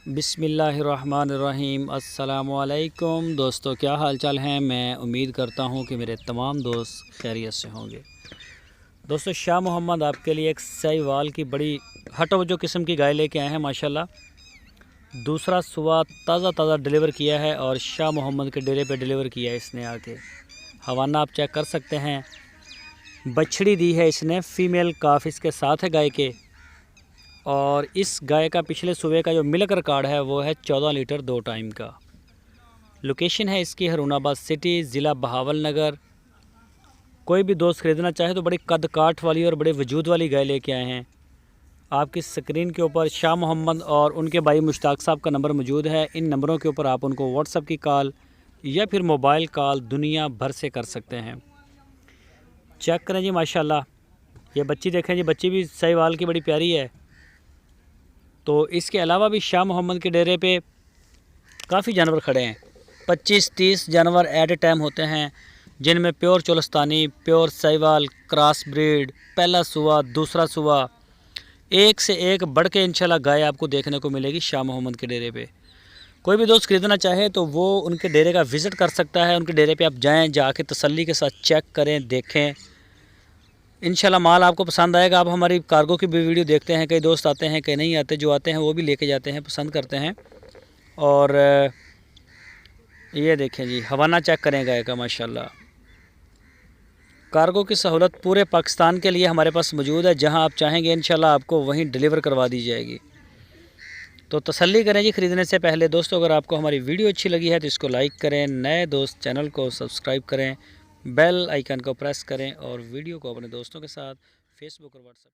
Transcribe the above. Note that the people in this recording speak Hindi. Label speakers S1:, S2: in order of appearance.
S1: बिस्मिल्लाहिर्रहमानिर्रहीम। अस्सलामुअलैकुम दोस्तों, क्या हाल चाल हैं। मैं उम्मीद करता हूं कि मेरे तमाम दोस्त खैरियत से होंगे। दोस्तों, शाह मोहम्मद आपके लिए एक साहिवाल की बड़ी हटो किस्म की गाय लेके आए हैं माशाल्लाह। दूसरा सुबह ताज़ा डिलीवर किया है और शाह मोहम्मद के डेरे पे डिलीवर किया है इसने आके। हवाना आप चेक कर सकते हैं। बछड़ी दी है इसने, फ़ीमेल काफ इसके साथ है गाय के। और इस गाय का पिछले सुबह का जो मिल्क रिकॉर्ड है वो है 14 लीटर 2 टाइम का। लोकेशन है इसकी हरुणाबाद सिटी, ज़िला बहावलनगर। कोई भी दोस्त ख़रीदना चाहे तो बड़ी कद काठ वाली और बड़े वजूद वाली गाय लेके आए हैं। आपकी स्क्रीन के ऊपर शाह मोहम्मद और उनके भाई मुश्ताक साहब का नंबर मौजूद है। इन नंबरों के ऊपर आप उनको व्हाट्सएप की कॉल या फिर मोबाइल कॉल दुनिया भर से कर सकते हैं। चेक करें जी माशाल्लाह, ये बच्ची देखें जी, बच्ची भी साहिवाल की बड़ी प्यारी है। तो इसके अलावा भी शाह मोहम्मद के डेरे पे काफ़ी जानवर खड़े हैं। 25-30 जानवर एट ए टाइम होते हैं, जिनमें pure Cholistani, pure Sahiwal, cross breed, पहला सुआ, दूसरा सुआ, एक से एक बढ़ के इंशाल्लाह गाय आपको देखने को मिलेगी शाह मोहम्मद के डेरे पे। कोई भी दोस्त खरीदना चाहे तो वो उनके डेरे का विज़िट कर सकता है। उनके डेरे पे आप जाएं, जाके तसल्ली के साथ चेक करें, देखें। इंशाल्लाह माल आपको पसंद आएगा। आप हमारी कार्गो की भी वीडियो देखते हैं, कई दोस्त आते हैं, कई नहीं आते, जो आते हैं वो भी लेके जाते हैं, पसंद करते हैं। और ये देखें जी, हवाना चेक करें गाय का माशाल्लाह। कार्गो की सहूलत पूरे पाकिस्तान के लिए हमारे पास मौजूद है। जहां आप चाहेंगे इंशाल्लाह आपको वहीं डिलीवर करवा दी जाएगी। तो तसल्ली करें जी ख़रीदने से पहले। दोस्तों, अगर आपको हमारी वीडियो अच्छी लगी है तो इसको लाइक करें, नए दोस्त चैनल को सब्सक्राइब करें, बेल आइकन को प्रेस करें और वीडियो को अपने दोस्तों के साथ फेसबुक और व्हाट्सएप